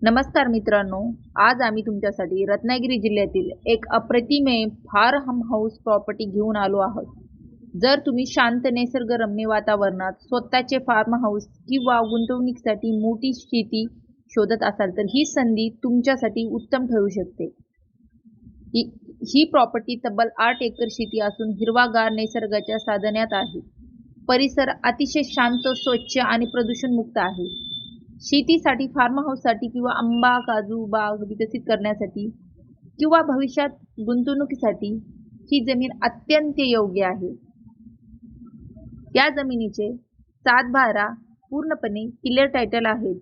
नमस्कार मित्रांनो, आज आम्ही तुमच्यासाठी रत्नागिरी जिल्ह्यातील एक अप्रतिम फार्म हाऊस प्रॉपर्टी घेऊन आलो आहोत. जर तुम्ही शांत निसर्गरम्य वातावरणात स्वतःचे फार्म हाऊस किंवा गुंतवणुकीसाठी मोठी शेती शोधत असाल तर ही संधी तुमच्यासाठी उत्तम ठरू शकते. ही ही प्रॉपर्टी तब्बल 8 एकर शेती असून हिरवागार निसर्गाच्या साधण्यात आहे. परिसर अतिशय शांत, स्वच्छ आणि प्रदूषणमुक्त आहे. शेतीसाठी, फार्म हाऊससाठी किंवा आंबा, काजू बाग विकसित करण्यासाठी किंवा भविष्यात गुंतवणुकीसाठी ही जमीन अत्यंत योग्य आहे. या जमिनीचे 7/12 पूर्णपणे क्लिअर टायटल आहेत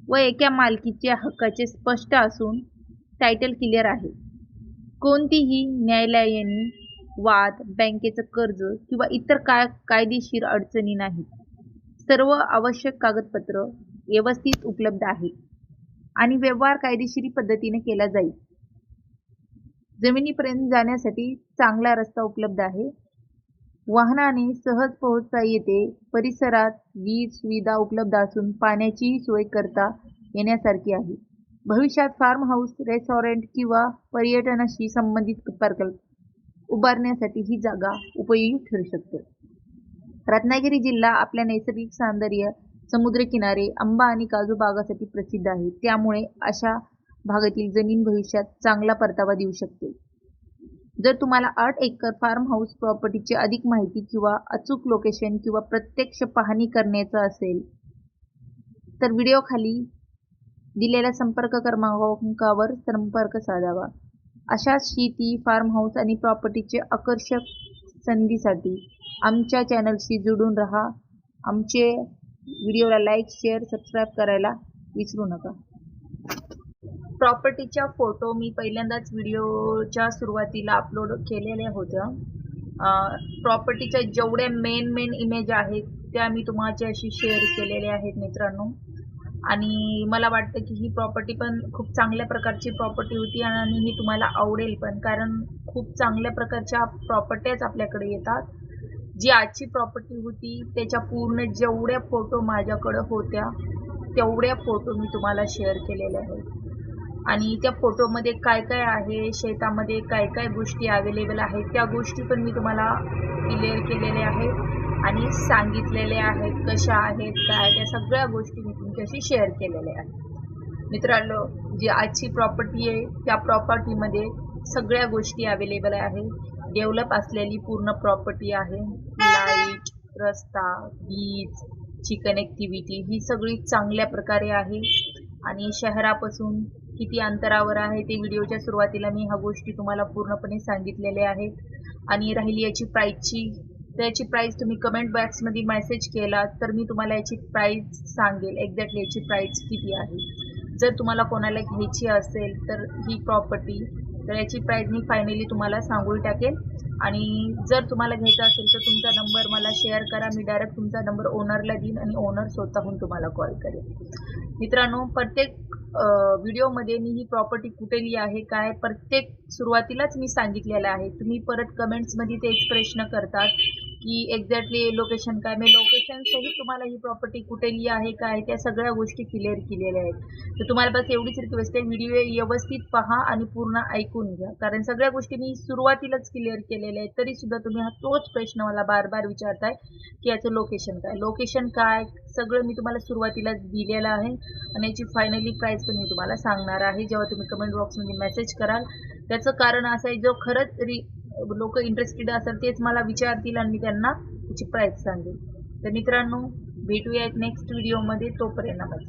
व एका मालकीच्या हक्काचे स्पष्ट असून टायटल क्लिअर आहे. कोणतीही न्यायालयीन वाद, बँकेचं कर्ज किंवा इतर कायदेशीर अडचणी नाहीत. सर्व आवश्यक कागदपत्र व्यवस्थित उपलब्ध आहेत आणि व्यवहार कायदेशीर पद्धतीने केला जाईल. जमिनीपर्यंत जाण्यासाठी चांगला रस्ता उपलब्ध आहे. वाहनाने सहज पोहोचता येते. परिसरात वीज सुविधा उपलब्ध असून पाण्याचीही सोय करता येण्यासारखी आहे. भविष्यात फार्म हाऊस, रेस्टॉरंट किंवा पर्यटनाशी संबंधित प्रकल्प उभारण्यासाठी ही जागा उपयोगी ठरू शकते. रत्नागिरी जिल्हा आपल्या नैसर्गिक सौंदर्य, समुद्रकिनारे, आंबा आणि काजू बागासाठी प्रसिद्ध आहे. त्यामुळे अशा भागातील जमीन भविष्यात चांगला परतावा देऊ शकते. जर तुम्हाला 8 एकर फार्म हाऊस प्रॉपर्टीची अधिक माहिती किंवा अचूक लोकेशन किंवा प्रत्यक्ष पाहणी करण्याचं असेल तर व्हिडिओ खाली दिलेल्या संपर्क क्रमांकावर संपर्क साधावा. अशा शेती, फार्म हाऊस आणि प्रॉपर्टीचे आकर्षक संधीसाठी आमच्या चॅनलशी जोडून राहा. आमचे व्हिडिओला लाईक, शेअर, सबस्क्राईब करायला विसरू नका. प्रॉपर्टीच्या फोटो मी पहिल्यांदाच व्हिडिओच्या सुरुवातीला अपलोड केलेल्या होत्या. प्रॉपर्टीच्या जेवढ्या मेन इमेज आहेत त्या मी तुमच्याशी शेअर केलेल्या आहेत मित्रांनो. आणि मला वाटतं की ही प्रॉपर्टी पण खूप चांगल्या प्रकारची प्रॉपर्टी होती आणि ही तुम्हाला आवडेल पण, कारण खूप चांगल्या प्रकारच्या प्रॉपर्ट्याच आपल्याकडे येतात. जी आजची प्रॉपर्टी होती त्याच्या पूर्ण जेवढ्या फोटो माझ्याकडे होत्या तेवढ्या फोटो मी तुम्हाला शेअर केलेल्या आहेत. आणि त्या फोटोमध्ये काय काय आहे, शेतामध्ये काय काय गोष्टी अवेलेबल आहेत त्या गोष्टी पण मी तुम्हाला क्लिअर केलेल्या आहेत आणि सांगितलेल्या आहेत. कशा आहेत, काय, त्या सगळ्या गोष्टी मी तुमच्याशी शेअर केलेल्या आहेत. मित्रांनो, जी आजची प्रॉपर्टी आहे त्या प्रॉपर्टीमध्ये सगळ्या गोष्टी अवेलेबल आहे. डेव्हलप असलेली पूर्ण प्रॉपर्टी आहे. लाईट, रस्ता, वीज ची कनेक्टिव्हिटी ही सगळी चांगल्या प्रकारे आहे. आणि शहरापासून किती अंतरावर आहे ते व्हिडिओच्या सुरुवातीला मी ह्या गोष्टी तुम्हाला पूर्णपणे सांगितलेल्या आहेत. आणि राहिली याची प्राईसची, तर याची प्राईस तुम्ही कमेंट बॉक्समध्ये मेसेज केला तर मी तुम्हाला याची प्राईस सांगेल एक्झॅक्टली याची प्राईस किती आहे. जर तुम्हाला कोणाला घ्यायची असेल तर ही प्रॉपर्टी, तर याची प्राईस मी फायनली तुम्हाला सांगून टाकेल. आणि जर तुम्हाला घ्यायचं असेल तर तुमचा नंबर मला शेअर करा. मी डायरेक्ट तुमचा नंबर ओनरला देईन आणि ओनर स्वतःहून तुम्हाला कॉल करेल. मित्रांनो, प्रत्येक व्हिडिओमध्ये मी ही प्रॉपर्टी कुठेली आहे काय प्रत्येक सुरुवातीलाच मी सांगितलेलं आहे. तुम्ही परत कमेंट्समध्ये तेच प्रश्न करतात की एक्झॅक्टली लोकेशन काय. मी लोकेशन सहित तुम्हाला ही प्रॉपर्टी कुठेली आहे काय त्या सगळ्या गोष्टी क्लिअर केलेल्या आहेत. तर तुम्हाला बस एवढीच रिक्वेस्ट आहे, व्हिडिओ व्यवस्थित पहा आणि पूर्ण ऐकून घ्या, कारण सगळ्या गोष्टी मी सुरुवातीलाच क्लिअर केलेल्या आहेत. तरी सुद्धा तुम्ही हा तोच प्रश्न मला बार विचारताय की याचं लोकेशन काय सगळं मी तुम्हाला सुरुवातीलाच दिलेलं आहे. आणि याची फायनली प्राईस पण मी तुम्हाला सांगणार आहे जेव्हा तुम्ही कमेंट बॉक्समध्ये मेसेज कराल. त्याचं कारण असं आहे, जो खरंच लोक इंटरेस्टेड असेल तेच मला विचारतील आणि मी त्यांना त्याची प्राईस सांगेल. तर मित्रांनो, भेटूया एक नेक्स्ट व्हिडिओमध्ये. तोपर्यंत नमस्कार.